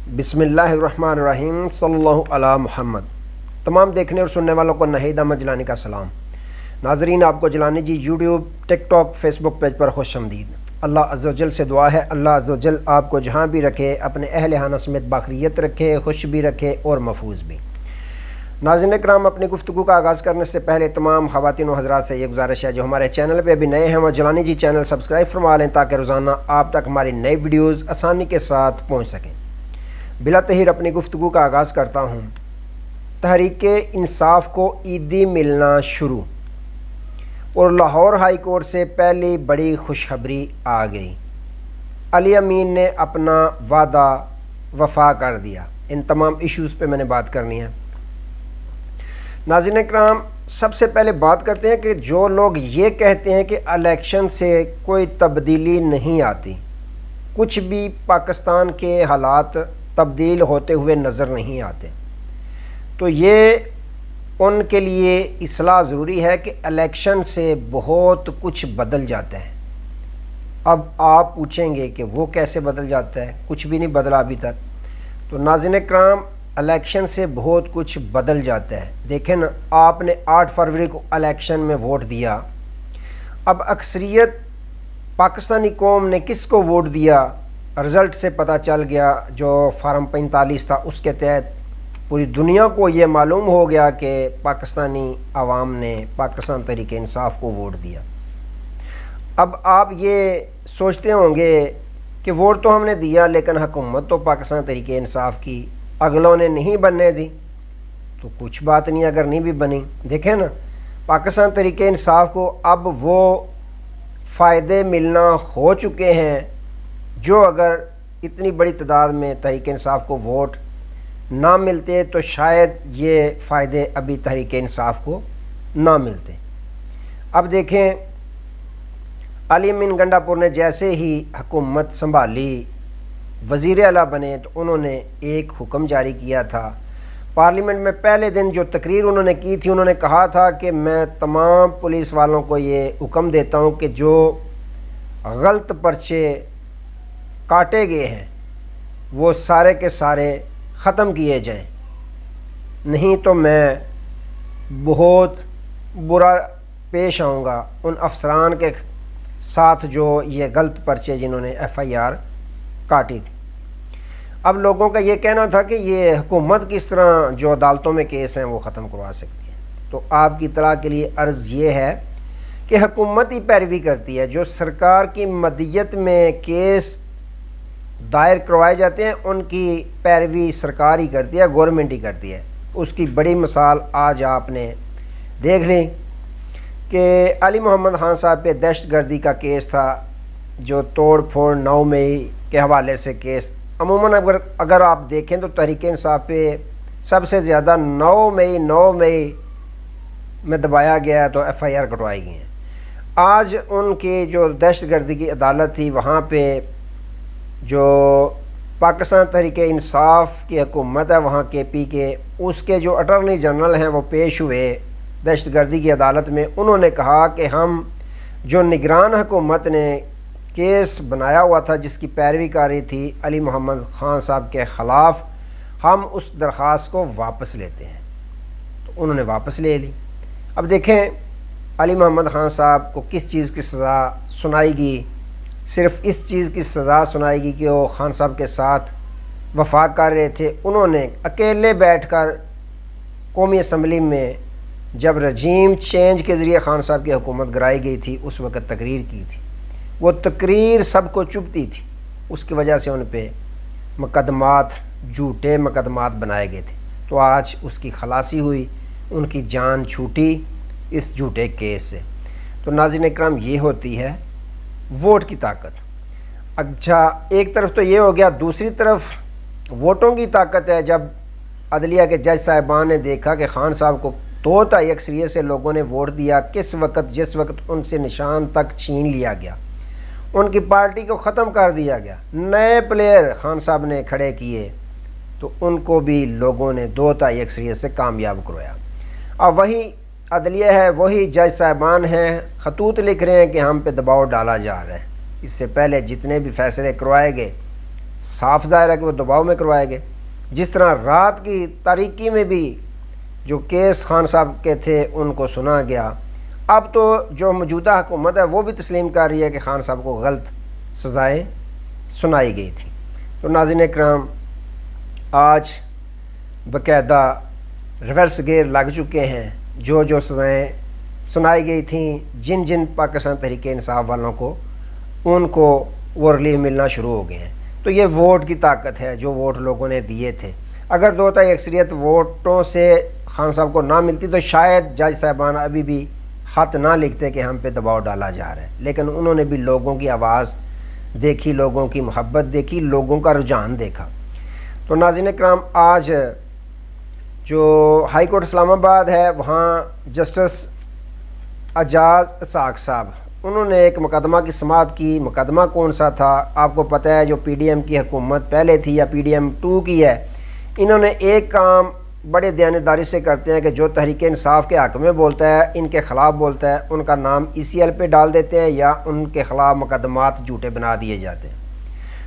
بسم اللہ الرحمن الرحیم صلی اللہ علی محمد۔ تمام دیکھنے اور سننے والوں کو نہید احمد جیلانی کا سلام۔ ناظرین، آپ کو جیلانی جی یوٹیوب، ٹک ٹاک، فیس بک پیج پر خوش آمدید۔ اللہ عز و جل سے دعا ہے اللہ عز و جل آپ کو جہاں بھی رکھے، اپنے اہل خانہ سمیت باخریت رکھے، خوش بھی رکھے اور محفوظ بھی۔ ناظرین کرام، اپنی گفتگو کا آغاز کرنے سے پہلے تمام خواتین و حضرات سے یہ گزارش ہے جو ہمارے چینل پہ ابھی نئے ہیں وہ جیلانی جی چینل سبسکرائب فرما لیں تاکہ روزانہ آپ تک ہماری نئی ویڈیوز آسانی کے ساتھ پہنچ سکیں۔ بلا تحیر اپنی گفتگو کا آغاز کرتا ہوں۔ تحریک انصاف کو عیدی ملنا شروع، اور لاہور ہائی کورٹ سے پہلی بڑی خوشخبری آ گئی۔ علی امین نے اپنا وعدہ وفا کر دیا۔ ان تمام ایشوز پہ میں نے بات کرنی ہے۔ ناظرین کرام، سب سے پہلے بات کرتے ہیں کہ جو لوگ یہ کہتے ہیں کہ الیکشن سے کوئی تبدیلی نہیں آتی، کچھ بھی پاکستان کے حالات تبدیل ہوتے ہوئے نظر نہیں آتے، تو یہ ان کے لیے اصلاح ضروری ہے کہ الیکشن سے بہت کچھ بدل جاتا ہے۔ اب آپ پوچھیں گے کہ وہ کیسے بدل جاتا ہے؟ کچھ بھی نہیں بدلا ابھی تک۔ تو ناظرین کرام، الیکشن سے بہت کچھ بدل جاتا ہے۔ دیکھیں نا، آپ نے 8 فروری کو الیکشن میں ووٹ دیا، اب اکثریت پاکستانی قوم نے کس کو ووٹ دیا؟ رزلٹ سے پتہ چل گیا، جو فارم 45 تھا اس کے تحت پوری دنیا کو یہ معلوم ہو گیا کہ پاکستانی عوام نے پاکستان تحریک انصاف کو ووٹ دیا۔ اب آپ یہ سوچتے ہوں گے کہ ووٹ تو ہم نے دیا لیکن حکومت تو پاکستان تحریک انصاف کی اگلوں نے نہیں بننے دی۔ تو کچھ بات نہیں، اگر نہیں بھی بنی، دیکھیں نا، پاکستان تحریک انصاف کو اب وہ فائدے ملنا ہو چکے ہیں جو اگر اتنی بڑی تعداد میں تحریک انصاف کو ووٹ نہ ملتے تو شاید یہ فائدے ابھی تحریک انصاف کو نہ ملتے۔ اب دیکھیں، علی امین گنڈا پور نے جیسے ہی حکومت سنبھالی، وزیر اعلیٰ بنے، تو انہوں نے ایک حکم جاری کیا تھا۔ پارلیمنٹ میں پہلے دن جو تقریر انہوں نے کی تھی، انہوں نے کہا تھا کہ میں تمام پولیس والوں کو یہ حکم دیتا ہوں کہ جو غلط پرچے کاٹے گئے ہیں وہ سارے کے سارے ختم کیے جائیں، نہیں تو میں بہت برا پیش آؤں گا ان افسران کے ساتھ جو یہ غلط پرچے جنہوں نے FIR کاٹی تھی۔ اب لوگوں کا یہ کہنا تھا کہ یہ حکومت کس طرح جو عدالتوں میں کیس ہیں وہ ختم کروا سکتی ہے۔ تو آپ کی اطلاع کے لیے عرض یہ ہے کہ حکومت ہی پیروی کرتی ہے، جو سرکار کی مدیت میں کیس دائر کروائے جاتے ہیں ان کی پیروی سرکار ہی کرتی ہے، گورنمنٹ ہی کرتی ہے۔ اس کی بڑی مثال آج آپ نے دیکھ لی کہ علی محمد خان صاحب پہ دہشت گردی کا کیس تھا، جو توڑ پھوڑ 9 مئی کے حوالے سے کیس، عموماً اگر آپ دیکھیں تو تحریک انصاف پہ سب سے زیادہ 9 مئی میں دبایا گیا تو FIR کٹوائی گئی ہیں۔ آج ان کی جو دہشت گردی کی عدالت تھی، وہاں پہ جو پاکستان تحریک انصاف کی حکومت ہے وہاں KP کے، اس کے جو اٹارنی جنرل ہیں وہ پیش ہوئے دہشت گردی کی عدالت میں۔ انہوں نے کہا کہ ہم جو نگران حکومت نے کیس بنایا ہوا تھا جس کی پیروی کاری تھی علی محمد خان صاحب کے خلاف، ہم اس درخواست کو واپس لیتے ہیں۔ تو انہوں نے واپس لے لی۔ اب دیکھیں، علی محمد خان صاحب کو کس چیز کی سزا سنائی گئی؟ صرف اس چیز کی سزا سنائی گئی کہ وہ خان صاحب کے ساتھ وفاق کر رہے تھے۔ انہوں نے اکیلے بیٹھ کر قومی اسمبلی میں جب رجیم چینج کے ذریعے خان صاحب کی حکومت گرائی گئی تھی اس وقت تقریر کی تھی۔ وہ تقریر سب کو چبھتی تھی، اس کی وجہ سے ان پہ مقدمات، جھوٹے مقدمات بنائے گئے تھے۔ تو آج اس کی خلاصی ہوئی، ان کی جان چھوٹی اس جھوٹے کیس سے۔ تو ناظرین اکرام، یہ ہوتی ہے ووٹ کی طاقت۔ اچھا، ایک طرف تو یہ ہو گیا، دوسری طرف ووٹوں کی طاقت ہے۔ جب عدلیہ کے جج صاحبان نے دیکھا کہ خان صاحب کو 2/3 اکثریت سے لوگوں نے ووٹ دیا، کس وقت جس وقت ان سے نشان تک چھین لیا گیا، ان کی پارٹی کو ختم کر دیا گیا، نئے پلیئر خان صاحب نے کھڑے کیے، تو ان کو بھی لوگوں نے 2/3 اکثریت سے کامیاب کروایا۔ اب وہی عدلیہ ہے، وہی جج صاحبان ہیں، خطوط لکھ رہے ہیں کہ ہم پہ دباؤ ڈالا جا رہا ہے۔ اس سے پہلے جتنے بھی فیصلے کروائے گئے صاف ظاہر ہے کہ وہ دباؤ میں کروائے گئے۔ جس طرح رات کی تاریکی میں بھی جو کیس خان صاحب کے تھے ان کو سنا گیا، اب تو جو موجودہ حکومت ہے وہ بھی تسلیم کر رہی ہے کہ خان صاحب کو غلط سزائیں سنائی گئی تھیں۔ تو ناظرین کرام، آج باقاعدہ ریورس گیئر لگ چکے ہیں، جو سزائیں سنائی گئی تھیں جن جن پاکستان تحریک انصاف والوں کو، ان کو وہ ریلیف ملنا شروع ہو گئے ہیں۔ تو یہ ووٹ کی طاقت ہے، جو ووٹ لوگوں نے دیے تھے۔ اگر 2/3 اکثریت ووٹوں سے خان صاحب کو نہ ملتی تو شاید جج صاحبان ابھی بھی خط نہ لکھتے کہ ہم پہ دباؤ ڈالا جا رہا ہے، لیکن انہوں نے بھی لوگوں کی آواز دیکھی، لوگوں کی محبت دیکھی، لوگوں کا رجحان دیکھا۔ تو ناظرین کرام، آج جو ہائی کورٹ اسلام آباد ہے وہاں جسٹس اعجاز اسحاق صاحب انہوں نے ایک مقدمہ کی سماعت کی۔ مقدمہ کون سا تھا؟ آپ کو پتہ ہے جو پی ڈی ایم کی حکومت پہلے تھی یا پی ڈی ایم 2 کی ہے، انہوں نے ایک کام بڑے دیانتداری سے کرتے ہیں کہ جو تحریک انصاف کے حق میں بولتا ہے، ان کے خلاف بولتا ہے، ان کا نام ECL پہ ڈال دیتے ہیں یا ان کے خلاف مقدمات جھوٹے بنا دیے جاتے ہیں۔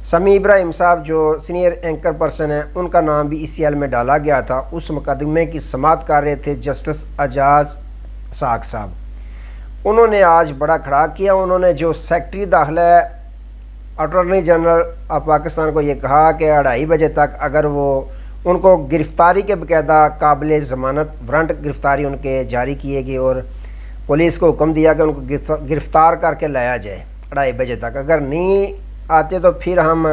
سمیع ابراہیم صاحب جو سینئر اینکر پرسن ہیں، ان کا نام بھی ECL میں ڈالا گیا تھا۔ اس مقدمے کی سماعت کر رہے تھے جسٹس اعجاز اسحاق صاحب۔ انہوں نے آج بڑا کھڑا کیا۔ انہوں نے جو سیکٹری داخلہ اٹارنی جنرل آف پاکستان کو یہ کہا کہ 2:30 بجے تک اگر وہ ان کو گرفتاری کے باقاعدہ قابل ضمانت وارنٹ گرفتاری ان کے جاری کیے گئے اور پولیس کو حکم دیا کہ ان کو گرفتار کر کے لایا جائے 2:30 بجے تک۔ اگر نہیں آتے تو پھر ہم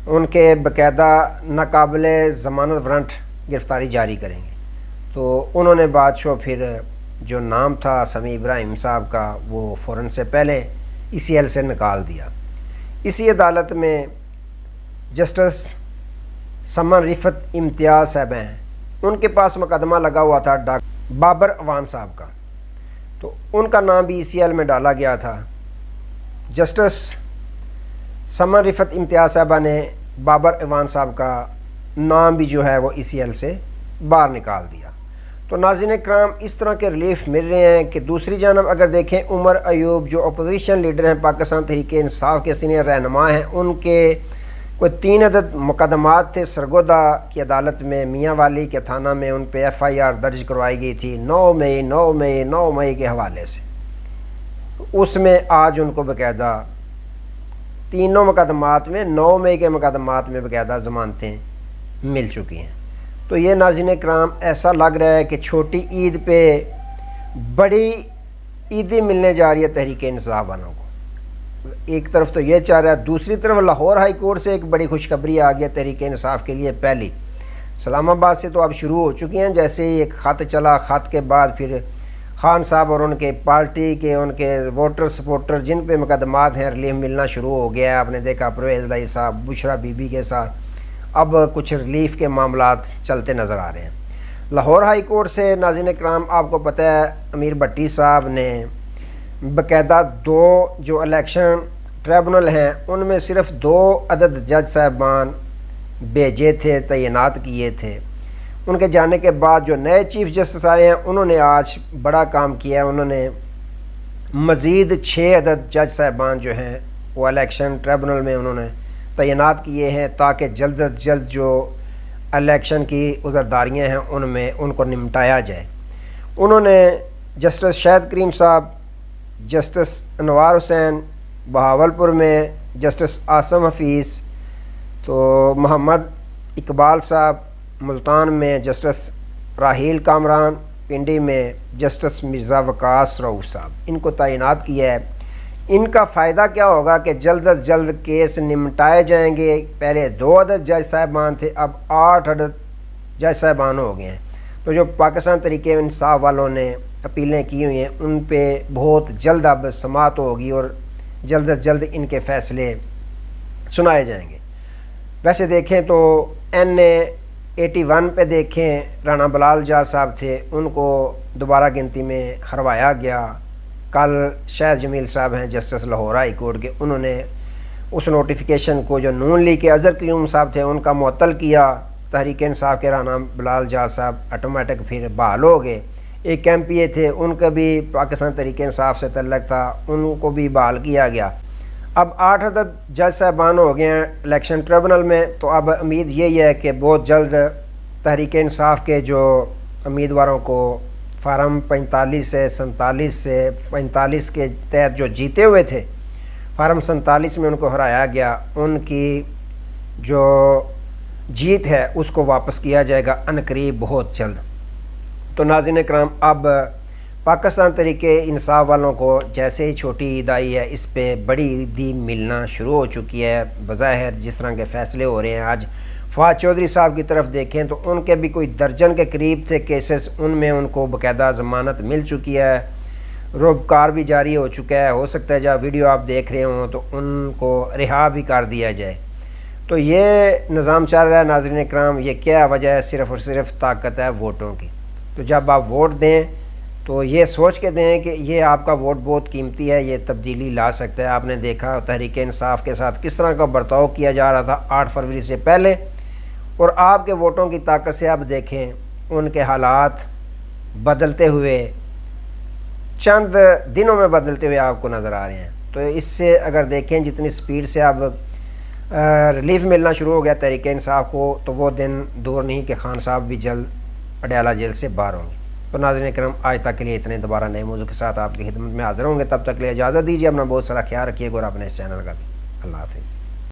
ان کے باقاعدہ ناقابل ضمانت وارنٹ گرفتاری جاری کریں گے۔ تو انہوں نے بعد پھر جو نام تھا سمیع ابراہیم صاحب کا وہ فوراً سے پہلے ECL سے نکال دیا۔ اسی عدالت میں جسٹس سمن رفت امتیاز صاحب ہیں، ان کے پاس مقدمہ لگا ہوا تھا ڈاکٹر بابر اعوان صاحب کا، تو ان کا نام بھی ECL میں ڈالا گیا تھا۔ جسٹس سمن رفت امتیاز صاحبہ نے بابر اعوان صاحب کا نام بھی جو ہے وہ ECL سے باہر نکال دیا۔ تو ناظرین کرام، اس طرح کے ریلیف مل رہے ہیں کہ دوسری جانب اگر دیکھیں عمر ایوب جو اپوزیشن لیڈر ہیں، پاکستان تحریک انصاف کے سینئر رہنما ہیں، ان کے کوئی 3 عدد مقدمات تھے سرگودا کی عدالت میں، میاں والی کے تھانہ میں ان پہ FIR درج کروائی گئی تھی 9 مئی کے حوالے سے۔ اس میں آج ان کو باقاعدہ تینوں مقدمات میں 9 مئی کے مقدمات میں باقاعدہ ضمانتیں مل چکی ہیں۔ تو یہ ناظرین کرام ایسا لگ رہا ہے کہ چھوٹی عید پہ بڑی عیدی ملنے جا رہی ہے تحریک انصاف والوں کو۔ ایک طرف تو یہ چاہ رہا ہے، دوسری طرف لاہور ہائی کورٹ سے ایک بڑی خوشخبری آ گئی تحریک انصاف کے لیے۔ پہلی اسلام آباد سے تو اب شروع ہو چکی ہیں، جیسے ہی ایک خط چلا، خط کے بعد پھر خان صاحب اور ان کے پارٹی کے ان کے ووٹر سپورٹر جن پہ مقدمات ہیں ریلیف ملنا شروع ہو گیا ہے۔ آپ نے دیکھا پرویز الہی صاحب، بشرا بی بی کے ساتھ اب کچھ ریلیف کے معاملات چلتے نظر آ رہے ہیں۔ لاہور ہائی کورٹ سے ناظرین کرام آپ کو پتہ ہے امیر بھٹی صاحب نے باقاعدہ 2 جو الیکشن ٹریبونل ہیں ان میں صرف 2 عدد جج صاحبان بھیجے تھے، تعینات کیے تھے۔ ان کے جانے کے بعد جو نئے چیف جسٹس آئے ہیں انہوں نے آج بڑا کام کیا ہے، انہوں نے مزید 6 عدد جج صاحبان جو ہیں وہ الیکشن ٹریبونل میں انہوں نے تعینات کیے ہیں تاکہ جلد از جلد جو الیکشن کی عذرداریاں ہیں ان کو نمٹایا جائے۔ انہوں نے جسٹس شاہد کریم صاحب، جسٹس انوار حسین بہاولپور میں، جسٹس عاصم حفیظ، تو محمد اقبال صاحب ملتان میں، جسٹس راحیل کامران پنڈی میں، جسٹس مرزا وقاص رؤوف صاحب، ان کو تعینات کیا ہے۔ ان کا فائدہ کیا ہوگا کہ جلد از جلد کیس نمٹائے جائیں گے۔ پہلے 2 عدد جج صاحبان تھے، اب 8 عدد جج صاحبان ہو گئے ہیں۔ تو جو پاکستان تحریک انصاف والوں نے اپیلیں کی ہوئی ہیں ان پہ بہت جلد اب سماعت ہوگی اور جلد از جلد ان کے فیصلے سنائے جائیں گے۔ ویسے دیکھیں تو NA81 پہ دیکھیں رانا بلال جاز صاحب تھے، ان کو دوبارہ گنتی میں ہروایا گیا۔ کل شاہد جمیل صاحب ہیں جسٹس لاہور ہائی کورٹ کے، انہوں نے اس نوٹیفیکیشن کو جو نون لیگ کے اظہر قیوم صاحب تھے ان کا معطل کیا۔ تحریک انصاف کے رانا بلال جاز صاحب آٹومیٹک پھر بحال ہو گئے۔ ایک MPA تھے، ان کا بھی پاکستان تحریک انصاف سے تعلق تھا، ان کو بھی بحال کیا گیا۔ اب 8 عدد جج صاحبان ہو گئے ہیں الیکشن ٹریبونل میں، تو اب امید یہی ہے کہ بہت جلد تحریک انصاف کے جو امیدواروں کو فارم 45 سے 47 سے 45 کے تحت جو جیتے ہوئے تھے، فارم 47 میں ان کو ہرایا گیا، ان کی جو جیت ہے اس کو واپس کیا جائے گا عنقریب بہت جلد۔ تو ناظرین کرام، اب پاکستان تحریک انصاف والوں کو جیسے ہی چھوٹی عید آئی ہے، اس پہ بڑی عیدی ملنا شروع ہو چکی ہے۔ بظاہر جس طرح کے فیصلے ہو رہے ہیں، آج فواد چودھری صاحب کی طرف دیکھیں تو ان کے بھی کوئی درجن کے قریب تھے کیسز، ان میں ان کو باقاعدہ ضمانت مل چکی ہے، روبکار بھی جاری ہو چکا ہے، ہو سکتا ہے جب ویڈیو آپ دیکھ رہے ہوں تو ان کو رہا بھی کر دیا جائے۔ تو یہ نظام چل رہا ہے ناظرین اکرام۔ یہ کیا وجہ ہے؟ صرف اور صرف طاقت ہے ووٹوں کی۔ تو جب آپ ووٹ دیں تو یہ سوچ کے دیں کہ یہ آپ کا ووٹ بہت قیمتی ہے، یہ تبدیلی لا سکتا ہے۔ آپ نے دیکھا تحریک انصاف کے ساتھ کس طرح کا برتاؤ کیا جا رہا تھا 8 فروری سے پہلے، اور آپ کے ووٹوں کی طاقت سے آپ دیکھیں ان کے حالات بدلتے ہوئے چند دنوں میں بدلتے ہوئے آپ کو نظر آ رہے ہیں۔ تو اس سے اگر دیکھیں جتنی سپیڈ سے اب ریلیف ملنا شروع ہو گیا تحریک انصاف کو، تو وہ دن دور نہیں کہ خان صاحب بھی جلد اڈیالہ جیل سے باہر ہوں گے۔ تو ناظرین کرام، آج تک کے لیے اتنے، دوبارہ نئے موضوع کے ساتھ آپ کی خدمت میں حاضر ہوں گے۔ تب تک کے لیے اجازت دیجیے، اپنا بہت سارا خیال رکھیے گا اور اپنے اس چینل کا بھی۔ اللہ حافظ۔